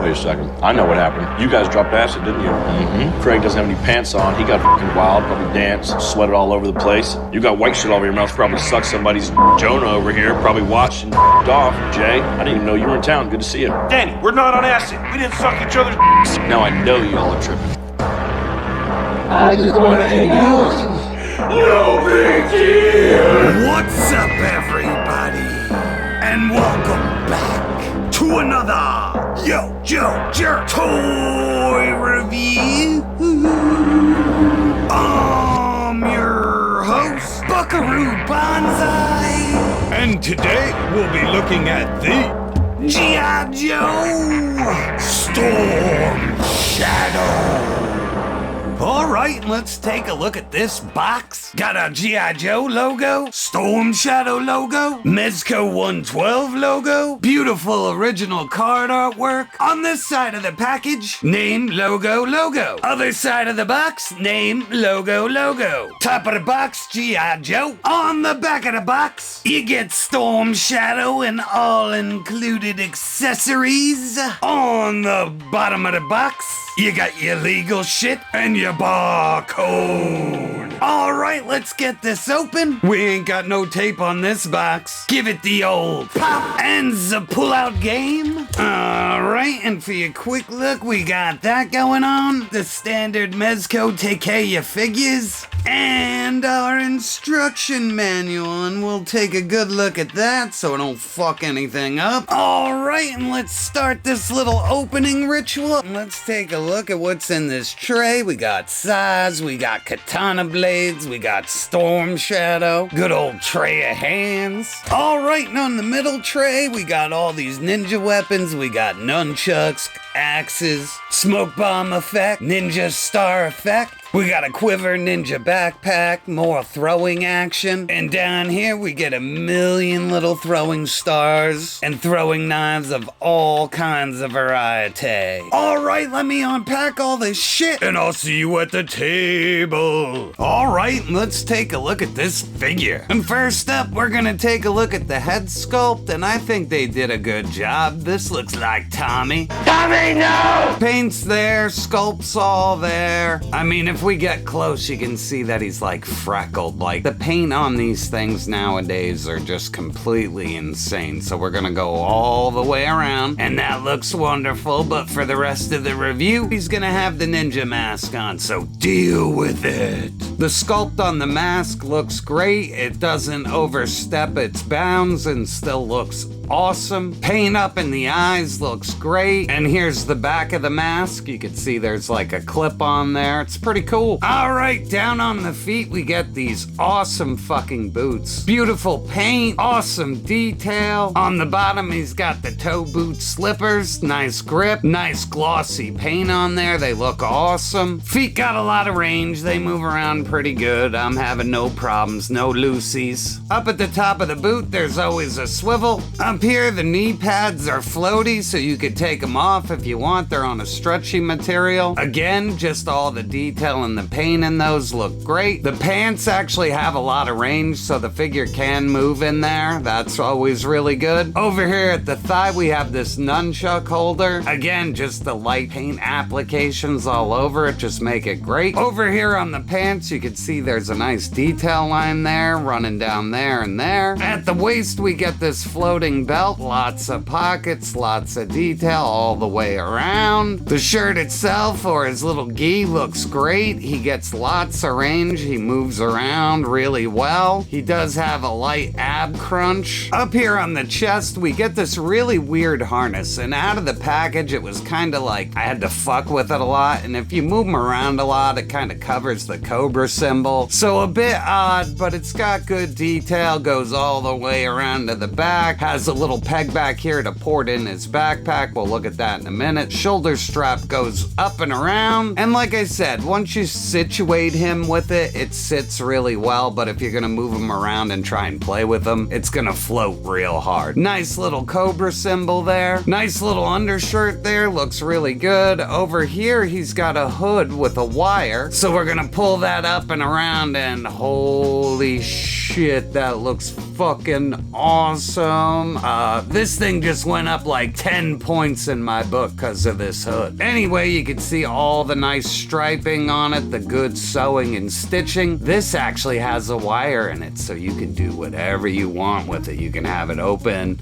Wait a second. I know what happened. You guys dropped acid, didn't you? Mm-hmm. Craig doesn't have any pants on. He got fucking wild, probably danced, sweated all over the place. You got white shit all over your mouth, probably sucked somebody's Jonah over here, probably watched and off. Jay, I didn't even know you were in town. Good to see you. Danny, we're not on acid. We didn't suck each other's Now I know you all are tripping. I just want to hang out. No big deal. What's up, everybody? And welcome back to another YoJoeJerk toy review. I'm your host, Buckaroo Banzai, and today we'll be looking at the G.I. Joe Storm Shadow. Alright, let's take a look at this box. Got a G.I. Joe logo, Storm Shadow logo, Mezco 112 logo, beautiful original card artwork. On this side of the package, name, logo, logo. Other side of the box, name, logo, logo. Top of the box, G.I. Joe. On the back of the box, you get Storm Shadow and all-included accessories. On the bottom of the box, you got your legal shit and your barcode. Alright, let's get this open. We ain't got no tape on this box. Give it the old pop and the pull-out game. Alright, and for your quick look, we got that going on. The standard Mezco take care of your figures. And our instruction manual, and we'll take a good look at that so I don't fuck anything up. Alright, and let's start this little opening ritual. Let's take a look at what's in this tray. We got size, we got katana blades, we got Storm Shadow, good old tray of hands. Alright, and on the middle tray, we got all these ninja weapons. We got nunchucks, axes, smoke bomb effect, ninja star effect. We got a quiver ninja backpack, more throwing action. And down here we get a million little throwing stars and throwing knives of all kinds of variety. Alright, let me unpack all this shit and I'll see you at the table. Alright, let's take a look at this figure. And first up, we're gonna take a look at the head sculpt, and I think they did a good job. This looks like Tommy. Tommy, no! Paint's there, sculpt's all there. I mean, if we get close, you can see that he's like freckled. Like, the paint on these things nowadays are just completely insane. So we're gonna go all the way around, and that looks wonderful. But for the rest of the review, he's gonna have the ninja mask on, so deal with it. The sculpt on the mask looks great. It doesn't overstep its bounds and still looks awesome. Paint up in the eyes looks great. And here's the back of the mask. You can see there's like a clip on there. It's pretty cool. Alright, down on the feet we get these awesome fucking boots. Beautiful paint, awesome detail. On the bottom he's got the toe boot slippers. Nice grip, nice glossy paint on there. They look awesome. Feet got a lot of range. They move around pretty good. I'm having no problems, no loosies. Up at the top of the boot there's always a swivel. Up here the knee pads are floaty, so you could take them off if you want. They're on a stretchy material. Again, just all the detail and the paint in those look great. The pants actually have a lot of range, so the figure can move in there. That's always really good. Over here at the thigh we have this nunchuck holder. Again, just the light paint applications all over it just make it great. Over here on the pants you can see there's a nice detail line there running down there and there. At the waist we get this floating belt, lots of pockets, lots of detail all the way around. The shirt itself, or his little gi, looks great. He gets lots of range. He moves around really well. He does have a light ab crunch. Up here on the chest we get this really weird harness, and out of the package it was kind of like I had to fuck with it a lot, and if you move him around a lot it kind of covers the cobra symbol. So a bit odd, but it's got good detail, goes all the way around to the back, has a little peg back here to port in his backpack. We'll look at that in a minute. Shoulder strap goes up and around, and like I said, once you situate him with it, it sits really well, but if you're gonna move him around and try and play with him, it's gonna float real hard. Nice little cobra symbol there. Nice little undershirt there, looks really good. Over here he's got a hood with a wire, so we're gonna pull that up and around, and holy shit, that looks fucking awesome. This thing just went up like 10 points in my book because of this hood. Anyway, you can see all the nice striping on it, the good sewing and stitching. This actually has a wire in it, so you can do whatever you want with it. You can have it open.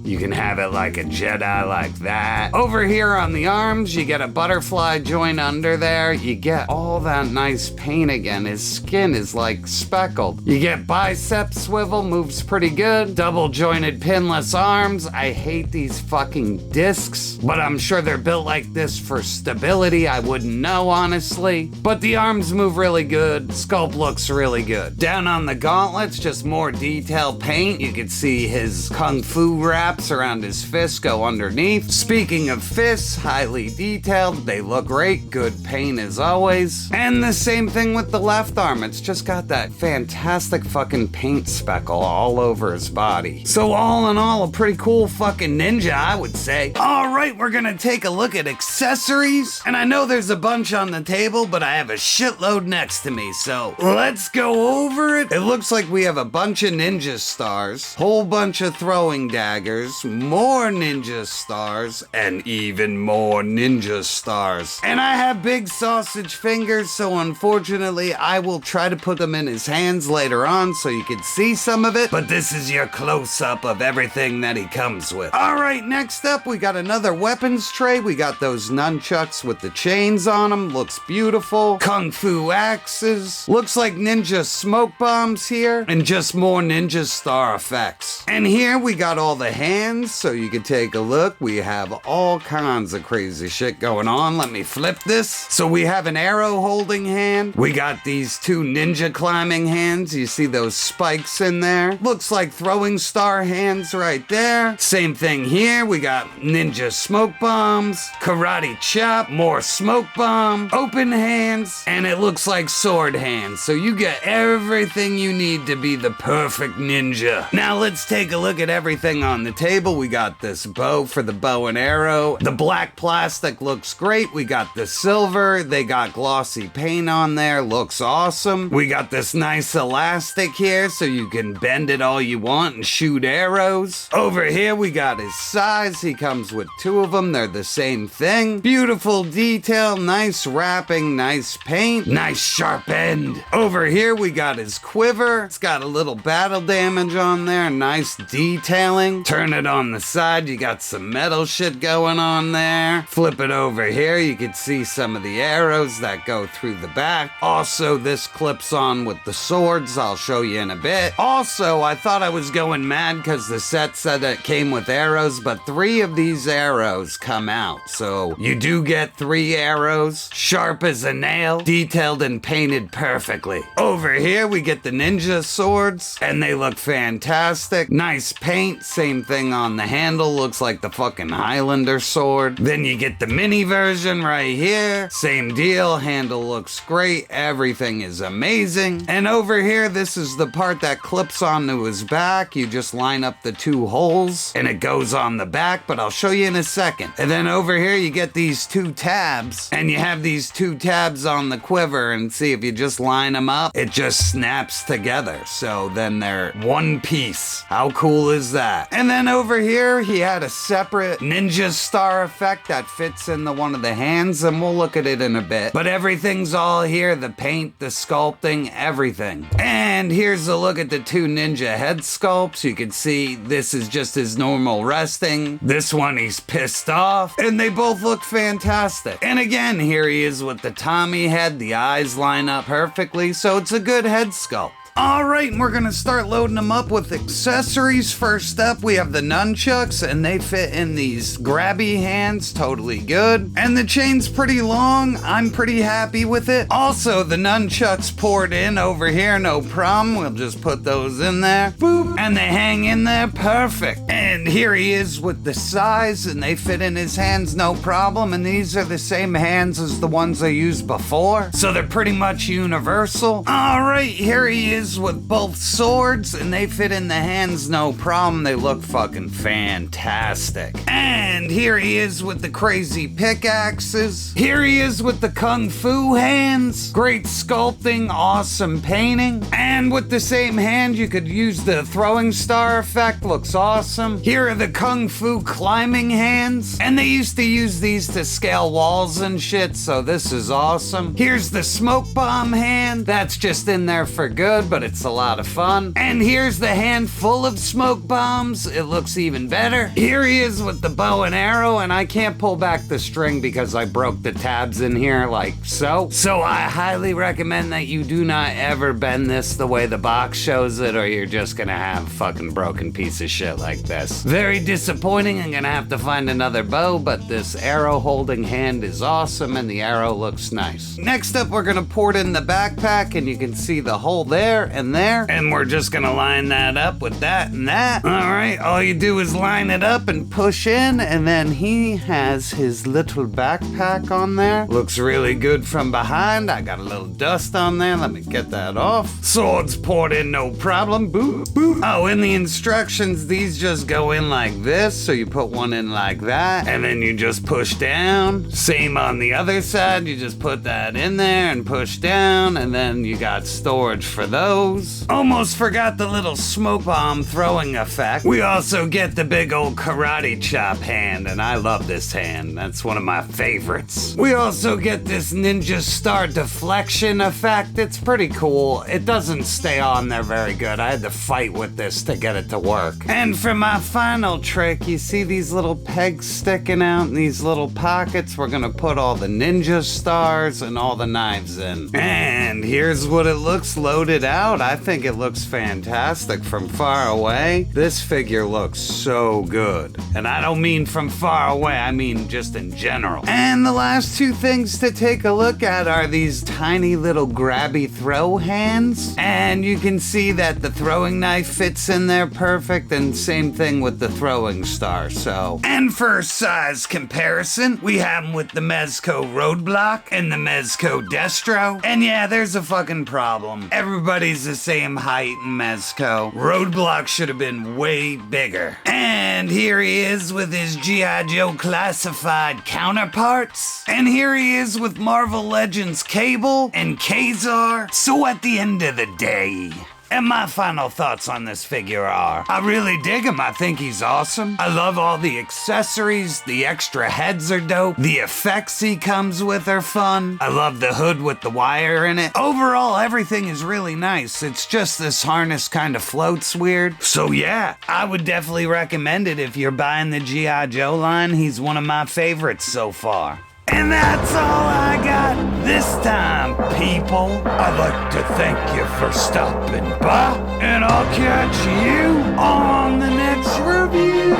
You can have it like a Jedi like that. Over here on the arms, you get a butterfly joint under there. You get all that nice paint again. His skin is like speckled. You get bicep swivel, moves pretty good. Double jointed pinless arms. I hate these fucking discs, but I'm sure they're built like this for stability. I wouldn't know, honestly. But the arms move really good. Sculpt looks really good. Down on the gauntlets, just more detailed paint. You can see his kung fu wrap around his fists go underneath. Speaking of fists, highly detailed. They look great. Good paint as always. And the same thing with the left arm. It's just got that fantastic fucking paint speckle all over his body. So all in all, a pretty cool fucking ninja, I would say. All right, we're gonna take a look at accessories. And I know there's a bunch on the table, but I have a shitload next to me. So let's go over it. It looks like we have a bunch of ninja stars, whole bunch of throwing daggers, more ninja stars, and even more ninja stars. And I have big sausage fingers, so unfortunately I will try to put them in his hands later on so you can see some of it, but this is your close-up of everything that he comes with. Alright, next up we got another weapons tray. We got those nunchucks with the chains on them. Looks beautiful. Kung fu axes. Looks like ninja smoke bombs here, and just more ninja star effects. And here we got all the hands, so you can take a look. We have all kinds of crazy shit going on. Let me flip this. So we have an arrow holding hand. We got these two ninja climbing hands. You see those spikes in there? Looks like throwing star hands right there. Same thing here. We got ninja smoke bombs, karate chop, more smoke bomb, open hands, and it looks like sword hands. So you get everything you need to be the perfect ninja. Now let's take a look at everything on the table. We got this bow for the bow and arrow. The black plastic looks great. We got the silver. They got glossy paint on there. Looks awesome. We got this nice elastic here so you can bend it all you want and shoot arrows. Over here we got his size. He comes with two of them. They're the same thing. Beautiful detail. Nice wrapping. Nice paint. Nice sharp end. Over here we got his quiver. It's got a little battle damage on there. Nice detailing. Turn it on the side, you got some metal shit going on there. Flip it over here, you can see some of the arrows that go through the back. Also, this clips on with the swords, I'll show you in a bit. Also, I thought I was going mad because the set said it came with arrows, but 3 of these arrows come out. So you do get 3 arrows, sharp as a nail, detailed and painted perfectly. Over here, we get the ninja swords, and they look fantastic. Nice paint, same thing on the handle, looks like the fucking Highlander sword. Then you get the mini version right here. Same deal, handle looks great, everything is amazing. And over here, this is the part that clips onto his back. You just line up the 2 holes and it goes on the back, but I'll show you in a second. And then over here, you get these 2 tabs, and you have these 2 tabs on the quiver, and see if you just line them up, it just snaps together. So then they're one piece. How cool is that? And then over here, he had a separate ninja star effect that fits into one of the hands, and we'll look at it in a bit. But everything's all here, the paint, the sculpting, everything. And here's a look at the 2 ninja head sculpts. You can see this is just his normal resting. This one, he's pissed off, and they both look fantastic. And again, here he is with the Tommy head. The eyes line up perfectly, so it's a good head sculpt. Alright, we're gonna start loading them up with accessories. First up, we have the nunchucks, and they fit in these grabby hands, totally good. And the chain's pretty long, I'm pretty happy with it. Also, the nunchucks poured in over here, no problem. We'll just put those in there, boop, and they hang in there perfect. And here he is with the size, and they fit in his hands, no problem. And these are the same hands as the ones I used before, so they're pretty much universal. Alright, here he is is with both swords, and they fit in the hands no problem. They look fucking fantastic. And here he is with the crazy pickaxes. Here he is with the kung fu hands. Great sculpting, awesome painting. And with the same hand, you could use the throwing star effect. Looks awesome. Here are the kung fu climbing hands. And they used to use these to scale walls and shit, so this is awesome. Here's the smoke bomb hand. That's just in there for good, but it's a lot of fun. And here's the hand full of smoke bombs. It looks even better. Here he is with the bow and arrow, and I can't pull back the string because I broke the tabs in here like so. So I highly recommend that you do not ever bend this the way the box shows it, or you're just gonna have a fucking broken piece of shit like this. Very disappointing. I'm gonna have to find another bow, but this arrow holding hand is awesome and the arrow looks nice. Next up, we're gonna port in the backpack, and you can see the hole there, and we're just gonna line that up with that and that. All right, all you do is line it up and push in, and then he has his little backpack on there. Looks really good from behind. I got a little dust on there. Let me get that off. Swords poured in, no problem. Boop, boop. Oh, in the instructions, these just go in like this, so you put one in like that, and then you just push down. Same on the other side, you just put that in there and push down, and then you got storage for those. Almost forgot the little smoke bomb throwing effect. We also get the big old karate chop hand, and I love this hand. That's one of my favorites. We also get this ninja star deflection effect. It's pretty cool. It doesn't stay on there very good. I had to fight with this to get it to work. And for my final trick, you see these little pegs sticking out in these little pockets? We're gonna put all the ninja stars and all the knives in. And here's what it looks loaded out. I think it looks fantastic from far away. This figure looks so good. And I don't mean from far away, I mean just in general. And the last two things to take a look at are these tiny little grabby throw hands. And you can see that the throwing knife fits in there perfect, and same thing with the throwing star, so. And for size comparison, we have them with the Mezco Roadblock and the Mezco Destro. And yeah, there's a fucking problem. Everybody's the same height in Mezco. Roadblock should have been way bigger. And here he is with his G.I. Joe classified counterparts. And here he is with Marvel Legends Cable and Kazar. So at the end of the day, and my final thoughts on this figure are, I really dig him. I think he's awesome. I love all the accessories. The extra heads are dope. The effects he comes with are fun. I love the hood with the wire in it. Overall, everything is really nice. It's just this harness kind of floats weird. So yeah, I would definitely recommend it if you're buying the G.I. Joe line. He's one of my favorites so far. And that's all I got this time, people. I'd like to thank you for stopping by, and I'll catch you on the next review.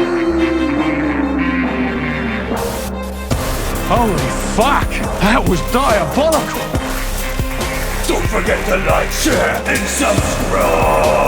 Holy fuck! That was diabolical! Don't forget to like, share, and subscribe!